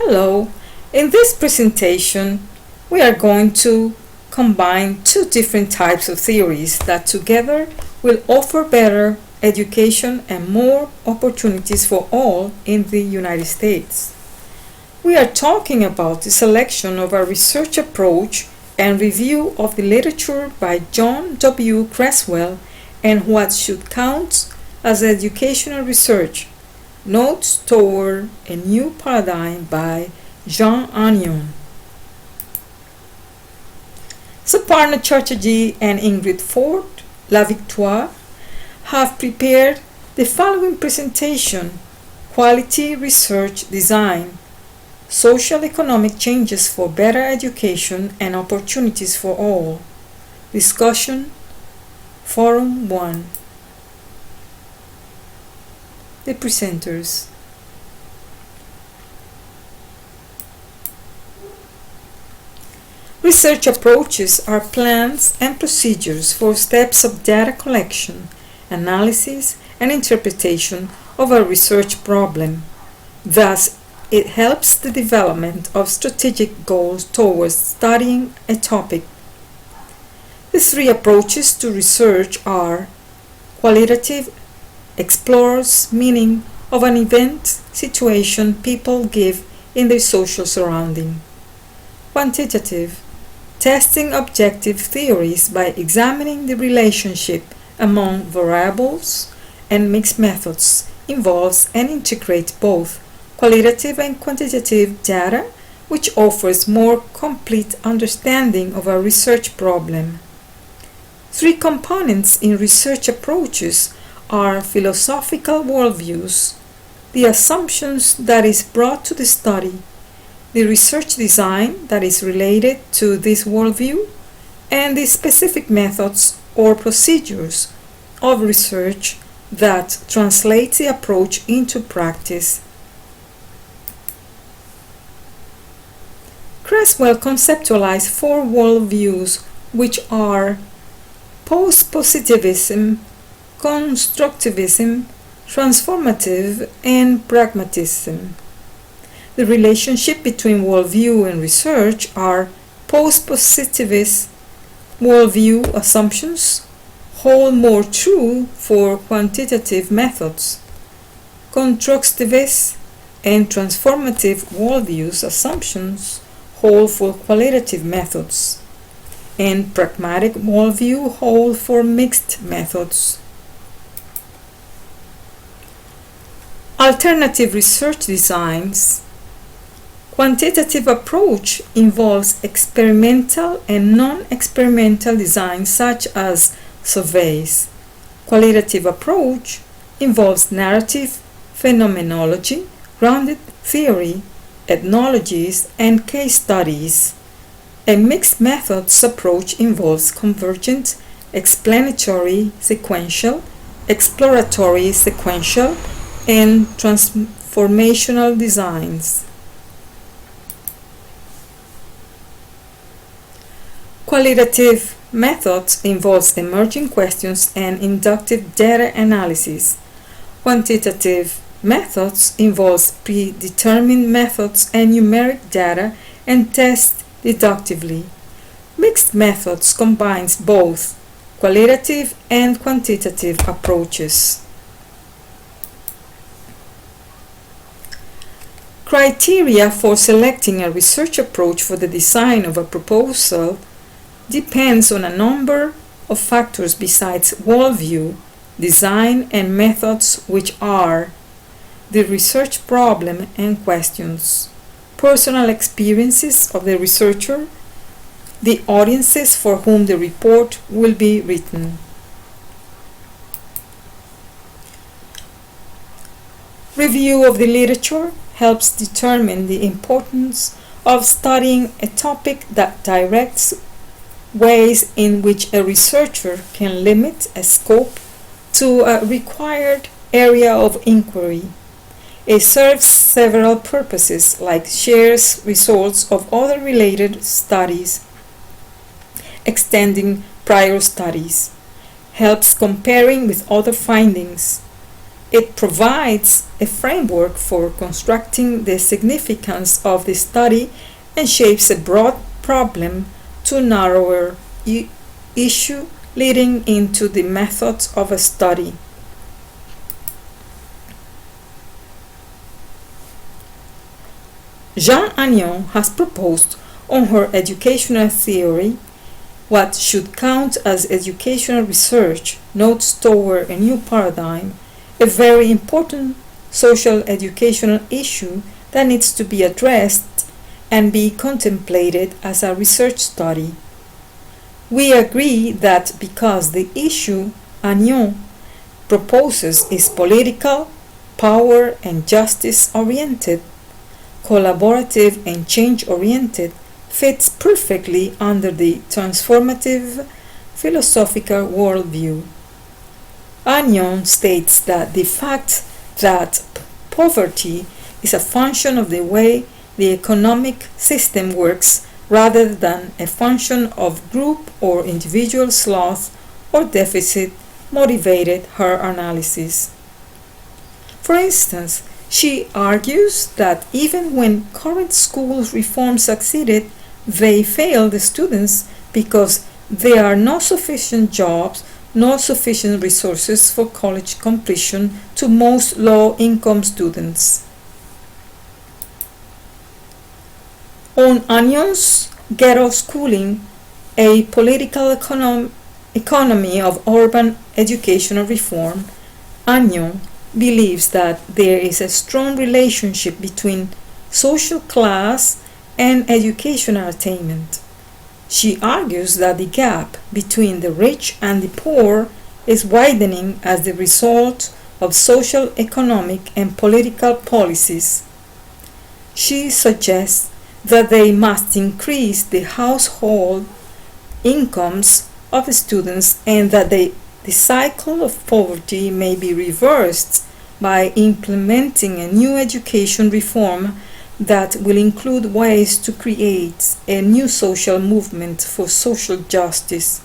Hello, in this presentation we are going to combine two different types of theories that together will offer better education and more opportunities for all in the United States. We are talking about the selection of a research approach and review of the literature by John W. Creswell and what should count as educational research. Notes Toward a New Paradigm by Creswell and Anyon. Suparna Chatterjee and Ingrid Ford La Victoire have prepared the following presentation: Quality Research Design, Social Economic Changes for Better Education and Opportunities for All. Discussion, Forum 1. The presenters. Research approaches are plans and procedures for steps of data collection, analysis, and interpretation of a research problem. Thus, it helps the development of strategic goals towards studying a topic. The three approaches to research are: qualitative, explores meaning of an event, situation people give in their social surrounding. Quantitative, testing objective theories by examining the relationship among variables, and mixed methods involves and integrates both qualitative and quantitative data, which offers more complete understanding of a research problem. Three components in research approaches are philosophical worldviews, the assumptions that is brought to the study, the research design that is related to this worldview, and the specific methods or procedures of research that translate the approach into practice. Creswell conceptualized four worldviews, which are post-positivism, constructivism, transformative, and pragmatism. The relationship between worldview and research are: post-positivist worldview assumptions hold more true for quantitative methods. Constructivist and transformative worldviews assumptions hold for qualitative methods, and pragmatic worldview hold for mixed methods. Alternative research designs. Quantitative approach involves experimental and non-experimental designs such as surveys. Qualitative approach involves narrative, phenomenology, grounded theory, ethnologies, and case studies. A mixed methods approach involves convergent, explanatory sequential, exploratory sequential, and transformational designs. Qualitative methods involves emerging questions and inductive data analysis. Quantitative methods involves predetermined methods and numeric data and tests deductively. Mixed methods combines both qualitative and quantitative approaches. Criteria for selecting a research approach for the design of a proposal depends on a number of factors besides worldview, design, and methods, which are: the research problem and questions, personal experiences of the researcher, the audiences for whom the report will be written. Review of the literature helps determine the importance of studying a topic that directs ways in which a researcher can limit a scope to a required area of inquiry. It serves several purposes, like shares results of other related studies, extending prior studies, helps comparing with other findings, It provides a framework for constructing the significance of the study and shapes a broad problem to narrower issue, leading into the methods of a study. Jean Anyon has proposed on her educational theory what should count as educational research, notes toward a new paradigm, a very important social educational issue that needs to be addressed and be contemplated as a research study. We agree that because the issue Anyon proposes is political, power and justice oriented, collaborative and change oriented, fits perfectly under the transformative philosophical worldview. Anyon states that the fact that poverty is a function of the way the economic system works rather than a function of group or individual sloth or deficit motivated her analysis. For instance, she argues that even when current school reform succeeded, they fail the students because there are no sufficient jobs, no sufficient resources for college completion to most low-income students. On Anyon's ghetto schooling, a political economy of urban educational reform, Anyon believes that there is a strong relationship between social class and educational attainment. She argues that the gap between the rich and the poor is widening as the result of social, economic, and political policies. She suggests that they must increase the household incomes of the students and that the cycle of poverty may be reversed by implementing a new education reform that will include ways to create a new social movement for social justice.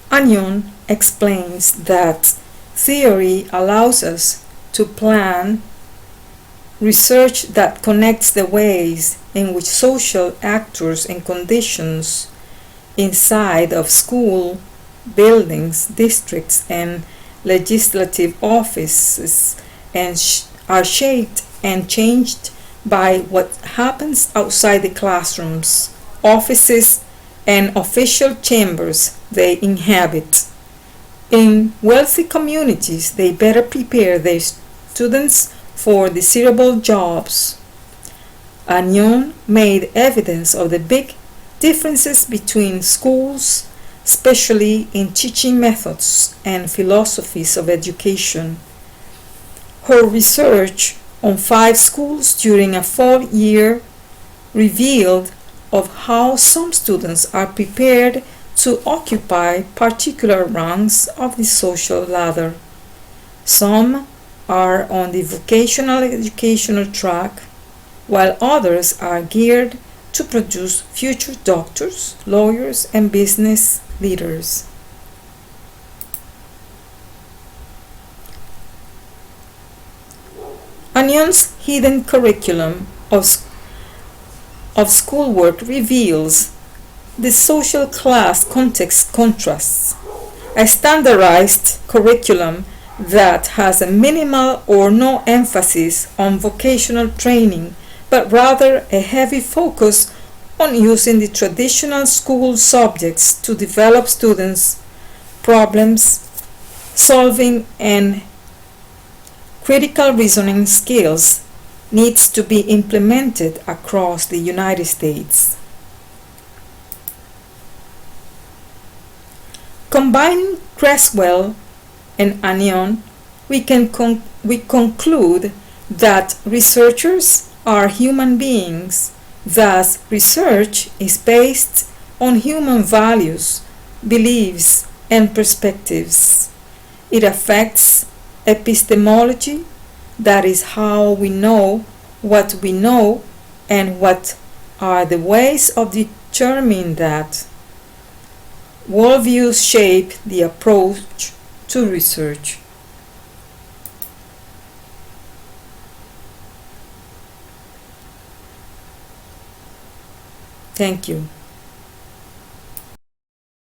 Anyon explains that theory allows us to plan research that connects the ways in which social actors and conditions inside of school buildings, districts, and legislative offices are shaped and changed by what happens outside the classrooms, offices, and official chambers they inhabit. In wealthy communities, they better prepare their students for desirable jobs. Anyon made evidence of the big differences between schools, especially in teaching methods and philosophies of education. Her research on 5 schools during a 4-year revealed of how some students are prepared to occupy particular rungs of the social ladder. Some are on the vocational educational track, while others are geared to produce future doctors, lawyers, and business leaders. Anyon's hidden curriculum of schoolwork reveals the social class context contrasts. A standardized curriculum that has a minimal or no emphasis on vocational training, but rather a heavy focus on using the traditional school subjects to develop students' problems solving and critical reasoning skills, needs to be implemented across the United States. Combining Creswell and Anyon, we conclude that researchers are human beings. Thus, research is based on human values, beliefs, and perspectives. It affects epistemology, that is how we know what we know and what are the ways of determining that. Worldviews shape the approach to research. Thank you.